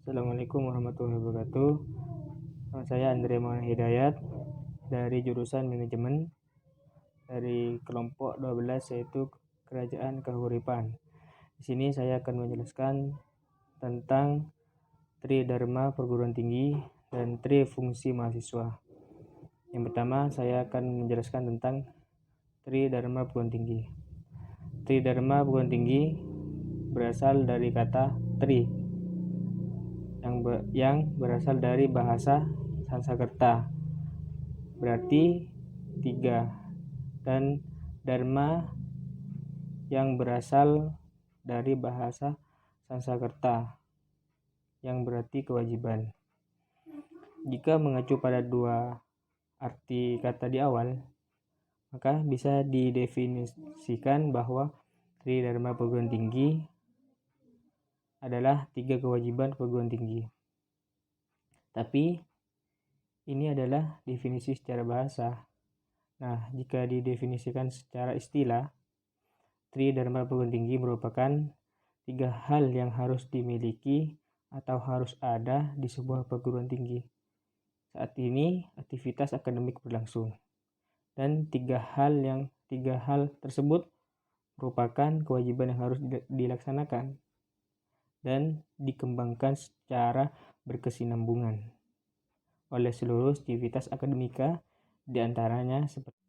Assalamualaikum warahmatullahi wabarakatuh. Nama saya Andre Maulana Hidayat dari jurusan Manajemen dari kelompok 12 yaitu Kerajaan Kahuripan. Di sini saya akan menjelaskan tentang Tridharma Perguruan Tinggi dan Trifungsi Mahasiswa. Yang pertama saya akan menjelaskan tentang Tridharma Perguruan Tinggi. Tridharma Perguruan Tinggi berasal dari kata tri yang berasal dari bahasa Sanskerta, berarti tiga, dan dharma yang berasal dari bahasa Sanskerta yang berarti kewajiban. Jika mengacu pada dua arti kata di awal, maka bisa didefinisikan bahwa Tridharma Perguruan Tinggi adalah tiga kewajiban perguruan tinggi. Tapi ini adalah definisi secara bahasa. Nah, jika didefinisikan secara istilah, Tridharma Perguruan Tinggi merupakan tiga hal yang harus dimiliki atau harus ada di sebuah perguruan tinggi. Saat ini aktivitas akademik berlangsung, dan tiga hal tersebut merupakan kewajiban yang harus dilaksanakan dan dikembangkan secara berkesinambungan oleh seluruh aktivitas akademika, diantaranya seperti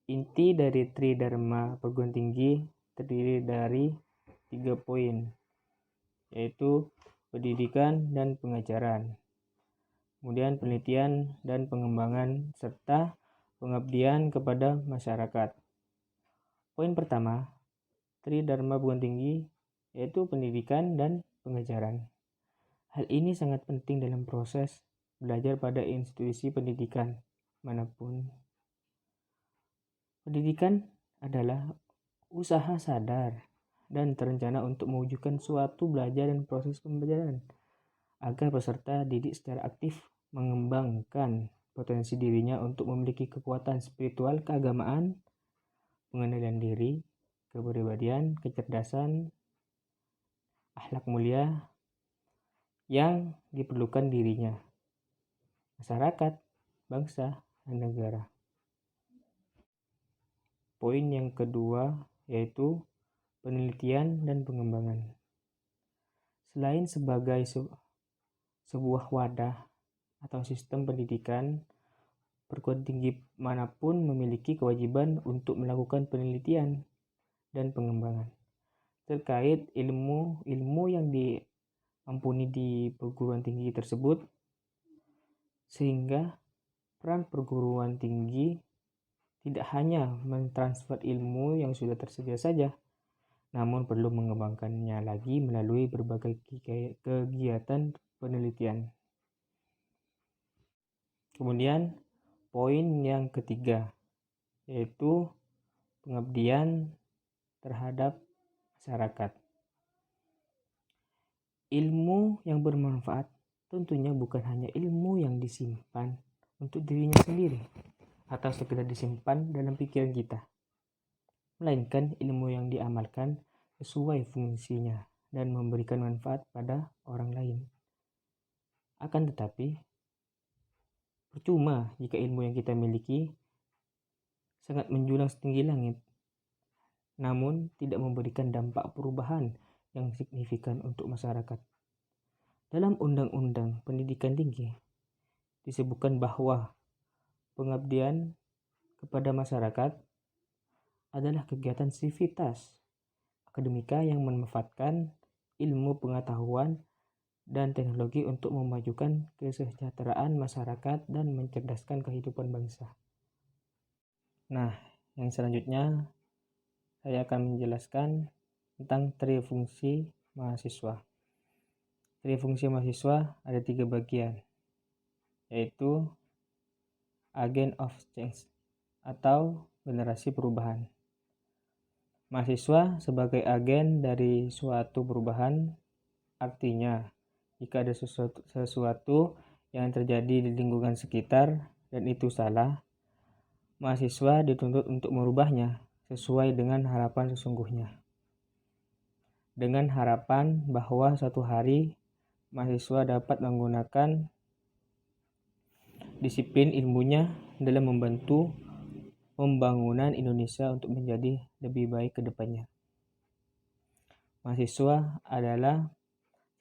inti dari Tridharma Perguruan Tinggi terdiri dari 3 poin, yaitu pendidikan dan pengajaran, kemudian penelitian dan pengembangan, serta pengabdian kepada masyarakat. Poin pertama, Tridharma Perguruan Tinggi yaitu pendidikan dan pengajaran. Hal ini sangat penting dalam proses belajar pada institusi pendidikan manapun. Pendidikan adalah usaha sadar dan terencana untuk mewujudkan suatu belajar dan proses pembelajaran agar peserta didik secara aktif mengembangkan potensi dirinya untuk memiliki kekuatan spiritual keagamaan, pengendalian diri, kepribadian, kecerdasan, akhlak mulia yang diperlukan dirinya, masyarakat, bangsa, dan negara. Poin yang kedua yaitu penelitian dan pengembangan. Selain sebagai sebuah wadah atau sistem pendidikan, perguruan tinggi manapun memiliki kewajiban untuk melakukan penelitian dan pengembangan terkait ilmu yang diampuni di perguruan tinggi tersebut, sehingga peran perguruan tinggi tidak hanya mentransfer ilmu yang sudah tersedia saja, namun perlu mengembangkannya lagi melalui berbagai kegiatan penelitian. Kemudian poin yang ketiga yaitu pengabdian terhadap masyarakat. Ilmu yang bermanfaat tentunya bukan hanya ilmu yang disimpan untuk dirinya sendiri atau sekedar disimpan dalam pikiran kita, melainkan ilmu yang diamalkan sesuai fungsinya dan memberikan manfaat pada orang lain. Akan tetapi, percuma jika ilmu yang kita miliki sangat menjulang setinggi langit, namun tidak memberikan dampak perubahan yang signifikan untuk masyarakat. Dalam Undang-Undang Pendidikan Tinggi disebutkan bahwa pengabdian kepada masyarakat adalah kegiatan sivitas akademika yang memanfaatkan ilmu pengetahuan dan teknologi untuk memajukan kesejahteraan masyarakat dan mencerdaskan kehidupan bangsa. Nah, yang selanjutnya saya akan menjelaskan tentang trifungsi mahasiswa. Trifungsi mahasiswa ada 3 bagian, yaitu Agent of Change atau generasi perubahan. Mahasiswa sebagai agen dari suatu perubahan, artinya jika ada sesuatu yang terjadi di lingkungan sekitar dan itu salah, mahasiswa dituntut untuk merubahnya sesuai dengan harapan sesungguhnya. Dengan harapan bahwa suatu hari mahasiswa dapat menggunakan disiplin ilmunya dalam membantu pembangunan Indonesia untuk menjadi lebih baik ke depannya. Mahasiswa adalah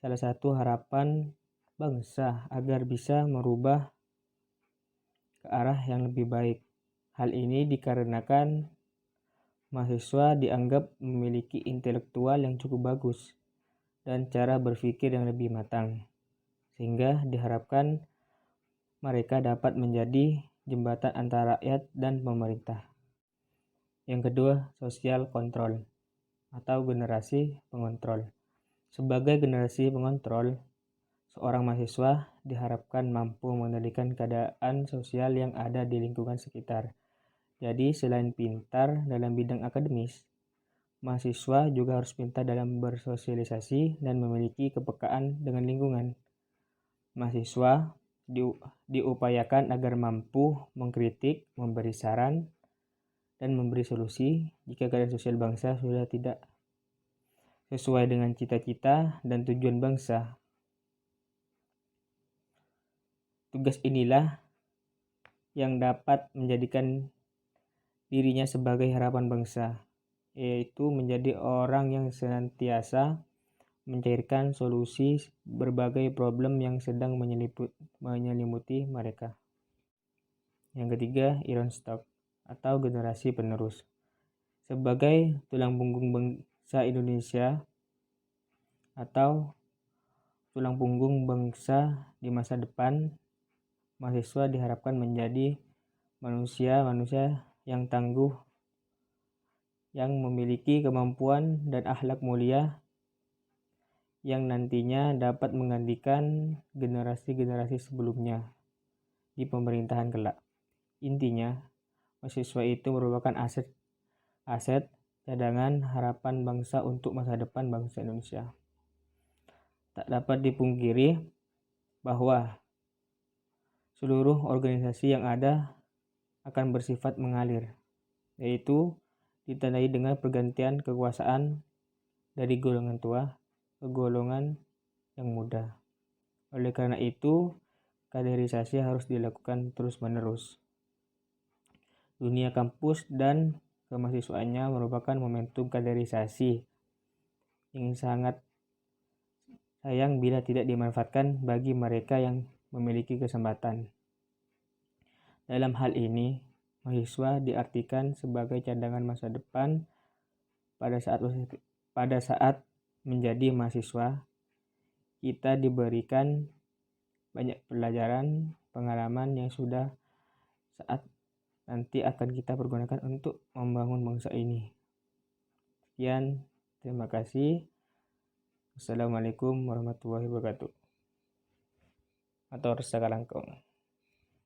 salah satu harapan bangsa agar bisa merubah ke arah yang lebih baik. Hal ini dikarenakan mahasiswa dianggap memiliki intelektual yang cukup bagus dan cara berpikir yang lebih matang, sehingga diharapkan mereka dapat menjadi jembatan antara rakyat dan pemerintah. Yang kedua, social control atau generasi pengontrol. Sebagai generasi pengontrol, seorang mahasiswa diharapkan mampu mengendalikan keadaan sosial yang ada di lingkungan sekitar. Jadi, selain pintar dalam bidang akademis, mahasiswa juga harus pintar dalam bersosialisasi dan memiliki kepekaan dengan lingkungan. Mahasiswa diupayakan agar mampu mengkritik, memberi saran, dan memberi solusi jika keadaan sosial bangsa sudah tidak sesuai dengan cita-cita dan tujuan bangsa. Tugas inilah yang dapat menjadikan dirinya sebagai harapan bangsa, yaitu menjadi orang yang senantiasa mencairkan solusi berbagai problem yang sedang menyelimuti mereka. Yang ketiga, Iron Stock atau generasi penerus. Sebagai tulang punggung bangsa Indonesia atau tulang punggung bangsa di masa depan, mahasiswa diharapkan menjadi manusia-manusia yang tangguh, yang memiliki kemampuan dan akhlak mulia, yang nantinya dapat menggantikan generasi-generasi sebelumnya di pemerintahan kelak. Intinya, mahasiswa itu merupakan aset cadangan harapan bangsa untuk masa depan bangsa Indonesia. Tak dapat dipungkiri bahwa seluruh organisasi yang ada akan bersifat mengalir, yaitu ditandai dengan pergantian kekuasaan dari golongan tua ke golongan yang muda. Oleh karena itu, kaderisasi harus dilakukan terus-menerus. Dunia kampus dan kemahasiswaannya merupakan momentum kaderisasi yang sangat sayang bila tidak dimanfaatkan bagi mereka yang memiliki kesempatan. Dalam hal ini, mahasiswa diartikan sebagai cadangan masa depan. Pada saat menjadi mahasiswa, kita diberikan banyak pelajaran, pengalaman yang sudah saat nanti akan kita pergunakan untuk membangun bangsa ini. Sekian, terima kasih. Assalamualaikum warahmatullahi wabarakatuh. Atau Rasa Kalangkong.